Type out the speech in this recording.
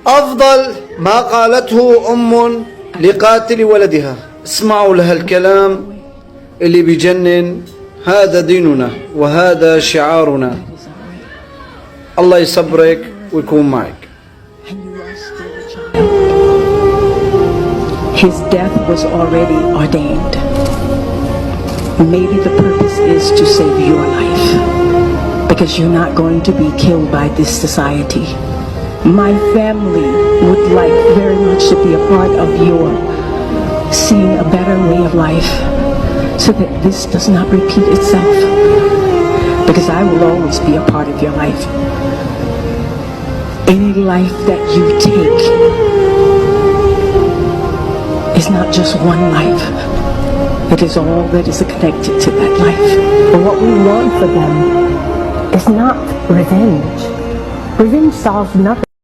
أفضل ما قالته أم لقاتل ولدها. اسمعوا لها الكلام اللي بيجنن. هذا ديننا وهذا شعارنا. الله يصبرك ويكون معك. His death was already ordained. Maybe the purpose is to save your life, because you're not going to be killed by this society. My family would like very much to be a part of your seeing a better way of life, so that this does not repeat itself, because I will always be a part of your life. Any life that you take is not just one life. It is all that is connected to that life. But what we want for them is not revenge. Revenge solves nothing.